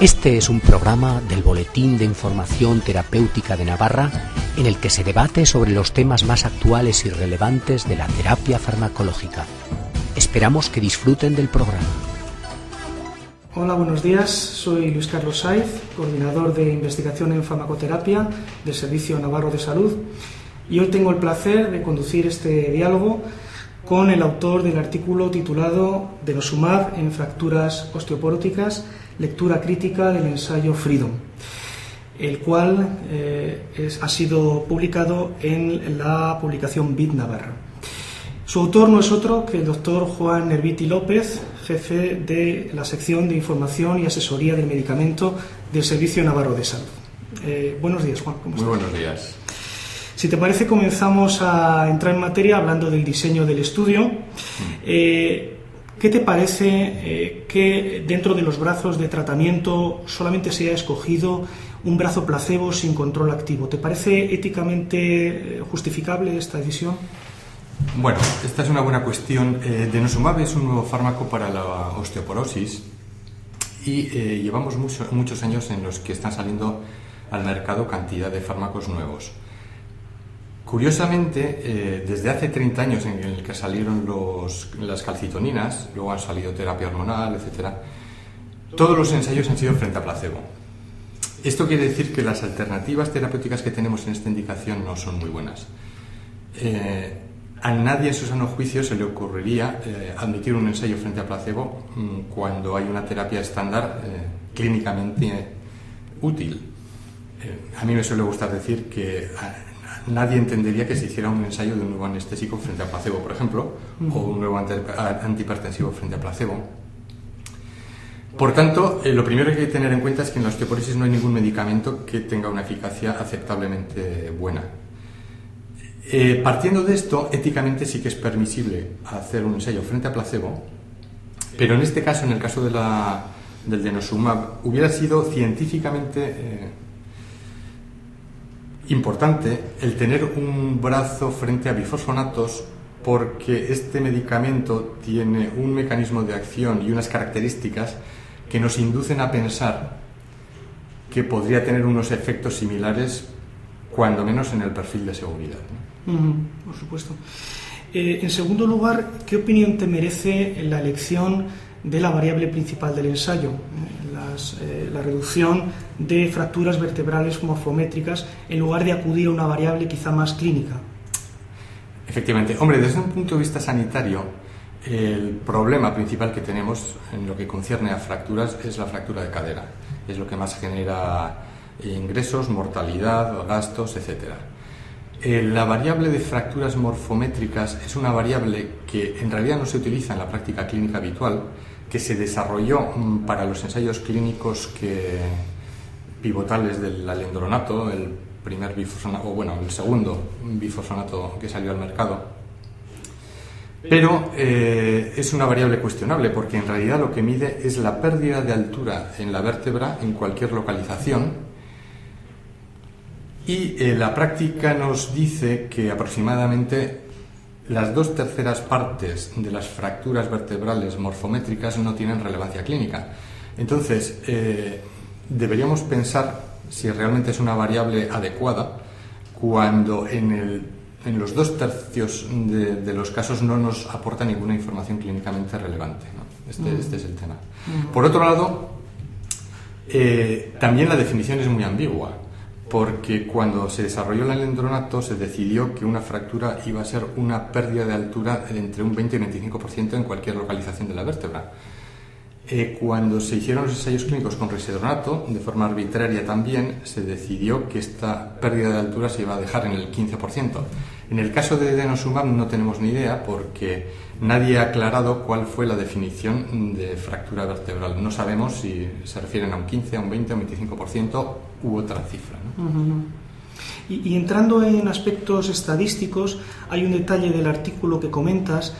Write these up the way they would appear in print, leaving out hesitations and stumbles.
Este es un programa del Boletín de Información Terapéutica de Navarra en el que se debate sobre los temas más actuales y relevantes de la terapia farmacológica. Esperamos que disfruten del programa. Hola, buenos días. Soy Luis Carlos Saiz, coordinador de investigación en farmacoterapia del Servicio Navarro de Salud, y hoy tengo el placer de conducir este diálogo con el autor del artículo titulado Denosumab en fracturas osteoporóticas, lectura crítica del ensayo Freedom, el cual ha sido publicado en la publicación BID Navarra. Su autor no es otro que el doctor Juan Nerviti López, jefe de la sección de información y asesoría del medicamento del Servicio Navarro de Salud. Buenos días, Juan. ¿Cómo estás? Muy buenos días. Si te parece, comenzamos a entrar en materia hablando del diseño del estudio. ¿Qué te parece que dentro de los brazos de tratamiento solamente se haya escogido un brazo placebo sin control activo? ¿Te parece éticamente justificable esta decisión? Bueno, esta es una buena cuestión. Denosumab es un nuevo fármaco para la osteoporosis y llevamos muchos años en los que están saliendo al mercado cantidad de fármacos nuevos. Curiosamente, desde hace 30 años en el que salieron las calcitoninas, luego han salido terapia hormonal, etc., todos los ensayos han sido frente a placebo. Esto quiere decir que las alternativas terapéuticas que tenemos en esta indicación no son muy buenas. A nadie en su sano juicio se le ocurriría admitir un ensayo frente a placebo cuando hay una terapia estándar clínicamente útil. A mí me suele gustar decir que nadie entendería que se hiciera un ensayo de un nuevo anestésico frente a placebo, por ejemplo, o un nuevo antihipertensivo frente a placebo. Por tanto, lo primero que hay que tener en cuenta es que en la osteoporosis no hay ningún medicamento que tenga una eficacia aceptablemente buena. Partiendo de esto, éticamente sí que es permisible hacer un ensayo frente a placebo, pero en este caso, en el caso del denosumab, hubiera sido científicamente importante el tener un brazo frente a bifosfonatos, porque este medicamento tiene un mecanismo de acción y unas características que nos inducen a pensar que podría tener unos efectos similares, cuando menos en el perfil de seguridad, ¿no? Por supuesto. En segundo lugar, ¿qué opinión te merece la elección de la variable principal del ensayo, la reducción de fracturas vertebrales morfométricas, en lugar de acudir a una variable quizá más clínica? Efectivamente. Hombre, desde un punto de vista sanitario, el problema principal que tenemos en lo que concierne a fracturas es la fractura de cadera. Es lo que más genera ingresos, mortalidad, gastos, etc. La variable de fracturas morfométricas es una variable que en realidad no se utiliza en la práctica clínica habitual, que se desarrolló para los ensayos clínicos pivotales del alendronato, el segundo bifosfonato que salió al mercado. Pero es una variable cuestionable, porque en realidad lo que mide es la pérdida de altura en la vértebra en cualquier localización, y la práctica nos dice que aproximadamente las 2/3 partes de las fracturas vertebrales morfométricas no tienen relevancia clínica. Entonces, deberíamos pensar si realmente es una variable adecuada cuando en los 2/3 de los casos no nos aporta ninguna información clínicamente relevante, ¿no? Este es el tema. Por otro lado, también la definición es muy ambigua, porque cuando se desarrolló el alendronato se decidió que una fractura iba a ser una pérdida de altura de entre un 20 y 25% en cualquier localización de la vértebra. Cuando se hicieron los ensayos clínicos con risedronato, de forma arbitraria también, se decidió que esta pérdida de altura se iba a dejar en el 15%. En el caso de denosumab no tenemos ni idea, porque nadie ha aclarado cuál fue la definición de fractura vertebral. No sabemos si se refieren a un 15, a un 20, a un 25% u otra cifra, ¿no? Y entrando en aspectos estadísticos, hay un detalle del artículo que comentas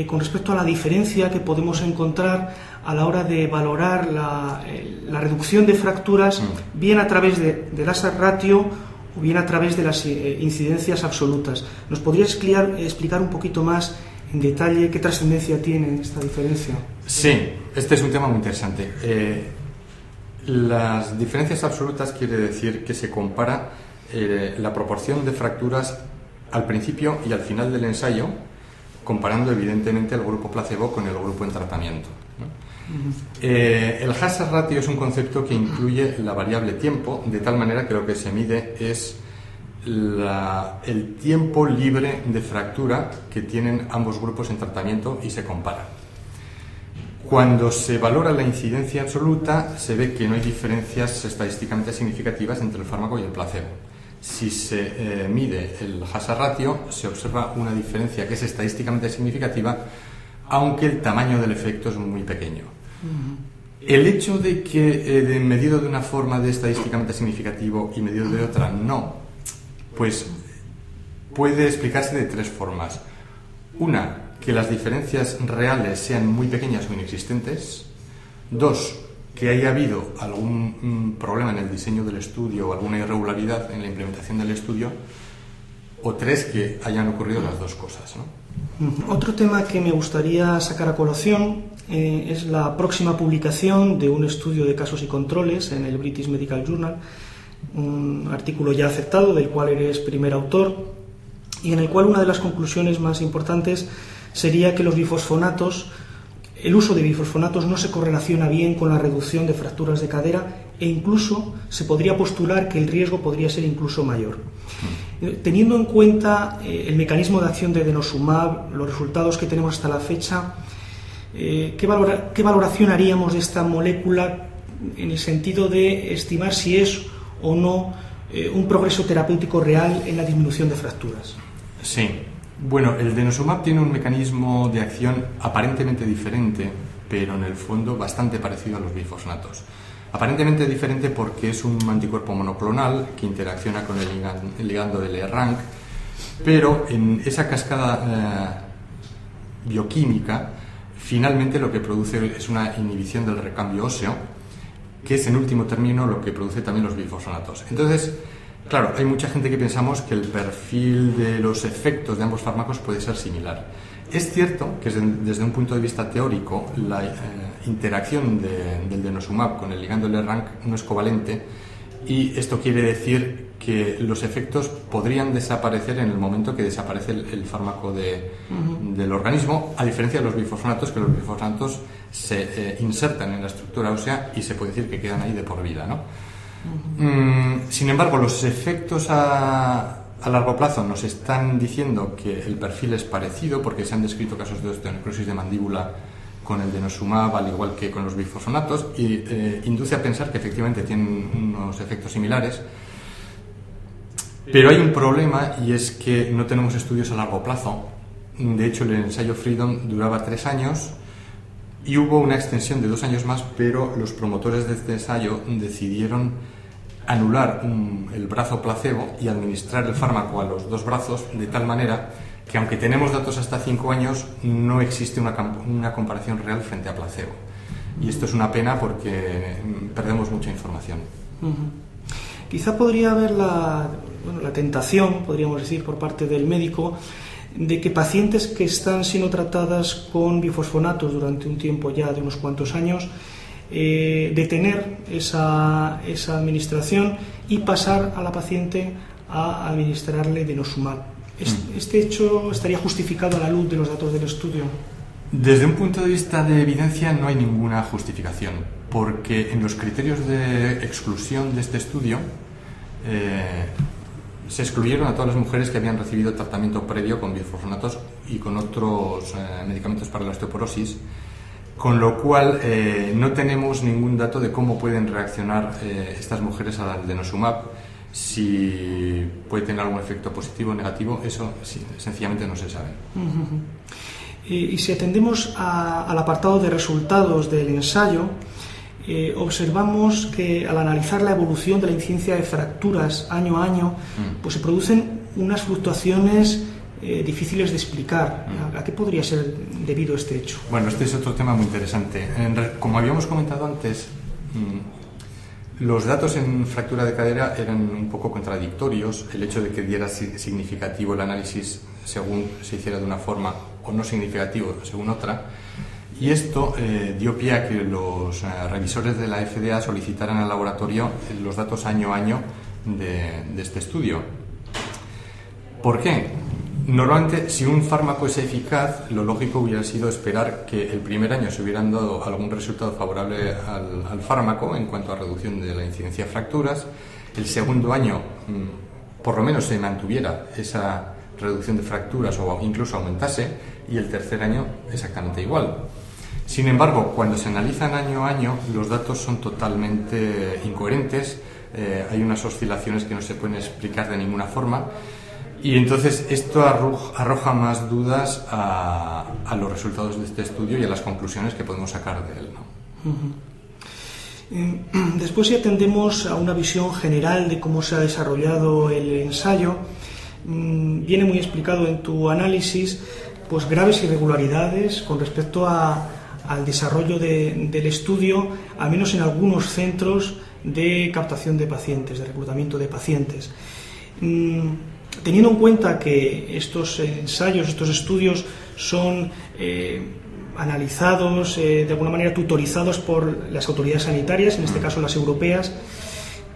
con respecto a la diferencia que podemos encontrar a la hora de valorar la reducción de fracturas, bien a través del hazard ratio o bien a través de las incidencias absolutas. ¿Nos podrías explicar un poquito más en detalle qué trascendencia tiene esta diferencia? Sí, este es un tema muy interesante. Las diferencias absolutas quiere decir que se compara la proporción de fracturas al principio y al final del ensayo, comparando evidentemente el grupo placebo con el grupo en tratamiento, ¿no? El hazard ratio es un concepto que incluye la variable tiempo, de tal manera que lo que se mide es el tiempo libre de fractura que tienen ambos grupos en tratamiento y se compara. Cuando se valora la incidencia absoluta, se ve que no hay diferencias estadísticamente significativas entre el fármaco y el placebo. Si se mide el hazard ratio, se observa una diferencia que es estadísticamente significativa, aunque el tamaño del efecto es muy pequeño. El hecho de que medido de una forma de estadísticamente significativo y medido de otra no, pues puede explicarse de tres formas. Una, que las diferencias reales sean muy pequeñas o inexistentes. Dos, que haya habido algún problema en el diseño del estudio o alguna irregularidad en la implementación del estudio. O tres, que hayan ocurrido las dos cosas, ¿no? Otro tema que me gustaría sacar a colación es la próxima publicación de un estudio de casos y controles en el British Medical Journal, un artículo ya aceptado del cual eres primer autor y en el cual una de las conclusiones más importantes sería que el uso de bifosfonatos no se correlaciona bien con la reducción de fracturas de cadera e incluso se podría postular que el riesgo podría ser incluso mayor. Teniendo en cuenta el mecanismo de acción de denosumab, los resultados que tenemos hasta la fecha, ¿qué valoración haríamos de esta molécula en el sentido de estimar si es o no un progreso terapéutico real en la disminución de fracturas? Sí. Bueno, el denosumab tiene un mecanismo de acción aparentemente diferente, pero en el fondo bastante parecido a los bifosfonatos. Aparentemente diferente porque es un anticuerpo monoclonal que interacciona con el ligando del ERANC, pero en esa cascada bioquímica finalmente lo que produce es una inhibición del recambio óseo, que es en último término lo que produce también los bifosfonatos. Entonces, claro, hay mucha gente que pensamos que el perfil de los efectos de ambos fármacos puede ser similar. Es cierto que desde un punto de vista teórico la interacción del denosumab con el ligando del ERANC no es covalente y esto quiere decir que los efectos podrían desaparecer en el momento que desaparece el fármaco del organismo, a diferencia de los bifosfonatos, que los bifosfonatos se insertan en la estructura ósea y se puede decir que quedan ahí de por vida, ¿no? Sin embargo, los efectos a largo plazo nos están diciendo que el perfil es parecido porque se han descrito casos de osteonecrosis de mandíbula con el denosumab, al igual que con los bifosfonatos, y induce a pensar que efectivamente tienen unos efectos similares. Pero hay un problema y es que no tenemos estudios a largo plazo. De hecho, el ensayo Freedom duraba 3 años y hubo una extensión de 2 años más, pero los promotores de este ensayo decidieron anular el brazo placebo y administrar el fármaco a los 2 brazos, de tal manera que aunque tenemos datos hasta 5 años, no existe una comparación real frente a placebo. Y esto es una pena porque perdemos mucha información. Quizá podría haber la tentación, podríamos decir, por parte del médico, de que pacientes que están siendo tratadas con bifosfonatos durante un tiempo ya de unos cuantos años, detener esa administración y pasar a la paciente a administrarle denosumab. ¿Este hecho estaría justificado a la luz de los datos del estudio? Desde un punto de vista de evidencia no hay ninguna justificación, porque en los criterios de exclusión de este estudio se excluyeron a todas las mujeres que habían recibido tratamiento previo con bifosfonatos y con otros medicamentos para la osteoporosis, con lo cual no tenemos ningún dato de cómo pueden reaccionar estas mujeres al denosumab. Si puede tener algún efecto positivo o negativo, eso sí, sencillamente no se sabe. Y si atendemos al apartado de resultados del ensayo, observamos que al analizar la evolución de la incidencia de fracturas año a año, pues se producen unas fluctuaciones difíciles de explicar. ¿A qué podría ser debido este hecho? Bueno, este es otro tema muy interesante. Como habíamos comentado antes, los datos en fractura de cadera eran un poco contradictorios. El hecho de que diera significativo el análisis según se hiciera de una forma o no significativo según otra. Y esto dio pie a que los revisores de la FDA solicitaran al laboratorio los datos año a año de este estudio. ¿Por qué? Normalmente, si un fármaco es eficaz, lo lógico hubiera sido esperar que el primer año se hubieran dado algún resultado favorable al fármaco en cuanto a reducción de la incidencia de fracturas, el segundo año por lo menos se mantuviera esa reducción de fracturas o incluso aumentase, y el tercer año exactamente igual. Sin embargo, cuando se analizan año a año, los datos son totalmente incoherentes, hay unas oscilaciones que no se pueden explicar de ninguna forma, y entonces esto arroja más dudas a los resultados de este estudio y a las conclusiones que podemos sacar de él, ¿no? Después, si atendemos a una visión general de cómo se ha desarrollado el ensayo, viene muy explicado en tu análisis pues graves irregularidades con respecto al desarrollo del estudio, al menos en algunos centros de captación de pacientes, de reclutamiento de pacientes. Teniendo en cuenta que estos ensayos, estos estudios son analizados, de alguna manera tutorizados por las autoridades sanitarias, en este caso las europeas,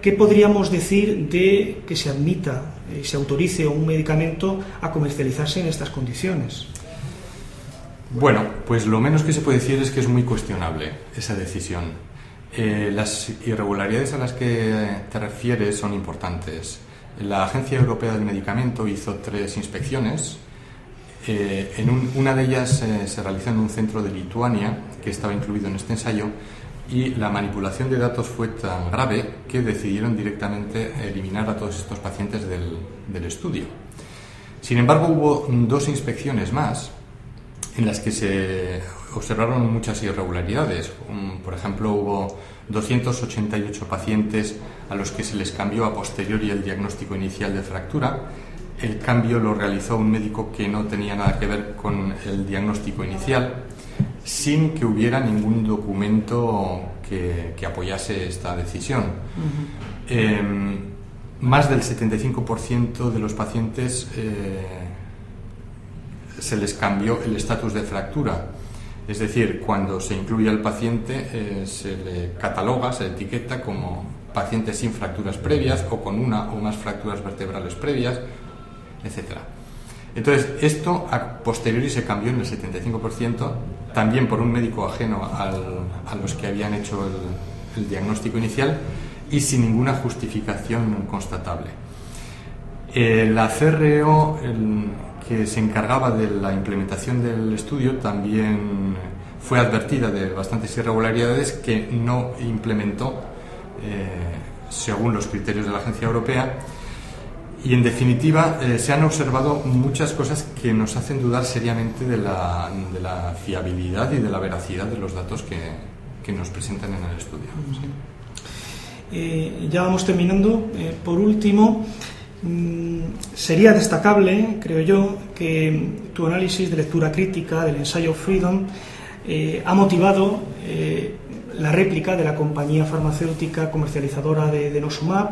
¿qué podríamos decir de que se admita y se autorice un medicamento a comercializarse en estas condiciones? Bueno, pues lo menos que se puede decir es que es muy cuestionable esa decisión. Las irregularidades a las que te refieres son importantes. La Agencia Europea del Medicamento hizo 3 inspecciones. Una de ellas se realizó en un centro de Lituania que estaba incluido en este ensayo, y la manipulación de datos fue tan grave que decidieron directamente eliminar a todos estos pacientes del estudio. Sin embargo, hubo 2 inspecciones más en las que se observaron muchas irregularidades. Por ejemplo, hubo 288 pacientes a los que se les cambió a posteriori el diagnóstico inicial de fractura. El cambio lo realizó un médico que no tenía nada que ver con el diagnóstico inicial, sin que hubiera ningún documento que apoyase esta decisión. Más del 75% de los pacientes se les cambió el estatus de fractura. Es decir, cuando se incluye al paciente se le cataloga, se le etiqueta como paciente sin fracturas previas o con una o más fracturas vertebrales previas, etc. Entonces, esto a posteriori se cambió en el 75%, también por un médico ajeno a los que habían hecho el diagnóstico inicial y sin ninguna justificación constatable. La CRO, que se encargaba de la implementación del estudio, también fue advertida de bastantes irregularidades que no implementó según los criterios de la Agencia Europea. Y en definitiva se han observado muchas cosas que nos hacen dudar seriamente de la fiabilidad y de la veracidad de los datos que nos presentan en el estudio. Sí. Ya vamos terminando. Por último, sería destacable, creo yo, que tu análisis de lectura crítica del ensayo Freedom ha motivado la réplica de la compañía farmacéutica comercializadora de denosumab,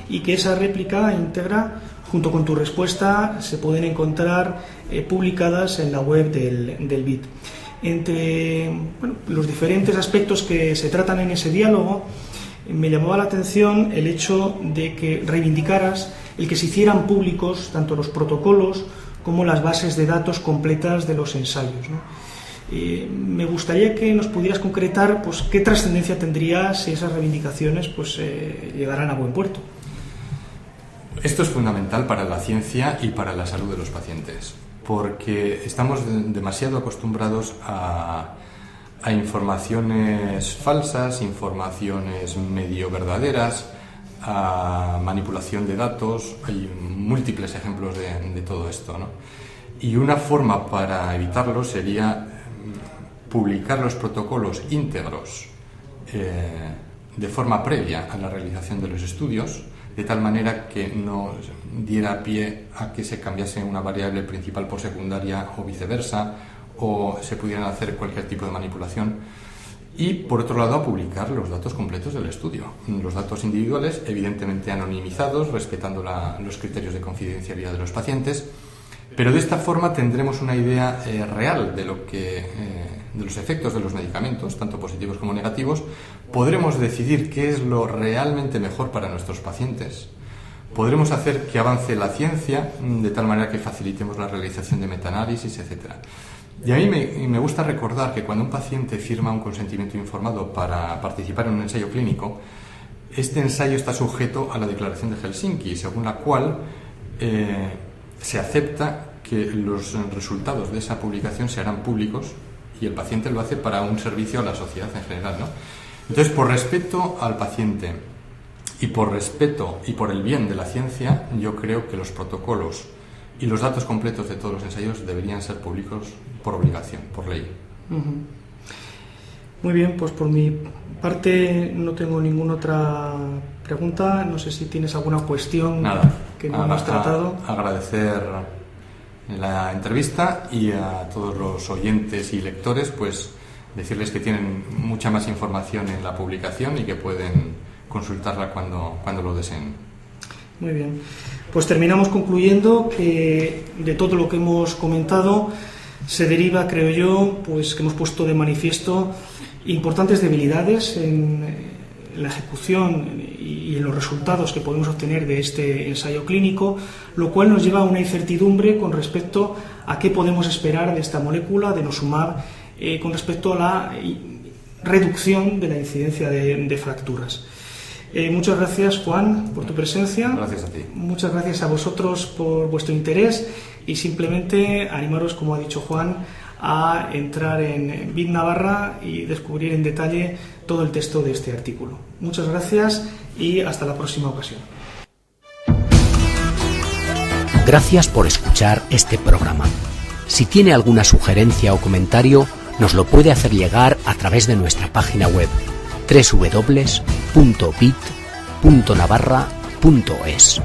y que esa réplica íntegra, junto con tu respuesta, se pueden encontrar publicadas en la web del BIT. Entre los diferentes aspectos que se tratan en ese diálogo, me llamaba la atención el hecho de que reivindicaras el que se hicieran públicos tanto los protocolos como las bases de datos completas de los ensayos, ¿no? Me gustaría que nos pudieras concretar pues, qué trascendencia tendría si esas reivindicaciones pues, llegaran a buen puerto. Esto es fundamental para la ciencia y para la salud de los pacientes, porque estamos demasiado acostumbrados a informaciones falsas, informaciones medio verdaderas, a manipulación de datos. Hay múltiples ejemplos de todo esto, ¿no? Y una forma para evitarlo sería publicar los protocolos íntegros de forma previa a la realización de los estudios, de tal manera que no diera pie a que se cambiase una variable principal por secundaria o viceversa, o se pudieran hacer cualquier tipo de manipulación. Y, por otro lado, a publicar los datos completos del estudio. Los datos individuales, evidentemente anonimizados, respetando los criterios de confidencialidad de los pacientes, Pero de esta forma tendremos una idea real de los efectos de los medicamentos, tanto positivos como negativos. Podremos decidir qué es lo realmente mejor para nuestros pacientes. Podremos hacer que avance la ciencia de tal manera que facilitemos la realización de metaanálisis, etc. Y a mí me gusta recordar que cuando un paciente firma un consentimiento informado para participar en un ensayo clínico, este ensayo está sujeto a la Declaración de Helsinki, según la cual se acepta que los resultados de esa publicación se harán públicos y el paciente lo hace para un servicio a la sociedad en general, ¿no? Entonces, por respeto al paciente y por respeto y por el bien de la ciencia, yo creo que los protocolos y los datos completos de todos los ensayos deberían ser públicos por obligación, por ley. Muy bien, pues por mi parte no tengo ninguna otra pregunta. No sé si tienes alguna cuestión que no hemos tratado. Agradecer la entrevista y a todos los oyentes y lectores, pues decirles que tienen mucha más información en la publicación y que pueden consultarla cuando lo deseen. Muy bien. Pues terminamos concluyendo que de todo lo que hemos comentado se deriva, creo yo, pues que hemos puesto de manifiesto importantes debilidades en la ejecución y en los resultados que podemos obtener de este ensayo clínico, lo cual nos lleva a una incertidumbre con respecto a qué podemos esperar de esta molécula, de denosumab, con respecto a la reducción de la incidencia de fracturas. Muchas gracias, Juan, por tu presencia. Gracias a ti. Muchas gracias a vosotros por vuestro interés y simplemente animaros, como ha dicho Juan, a entrar en BID Navarra y descubrir en detalle todo el texto de este artículo. Muchas gracias y hasta la próxima ocasión. Gracias por escuchar este programa. Si tiene alguna sugerencia o comentario, nos lo puede hacer llegar a través de nuestra página web www.bit.navarra.es.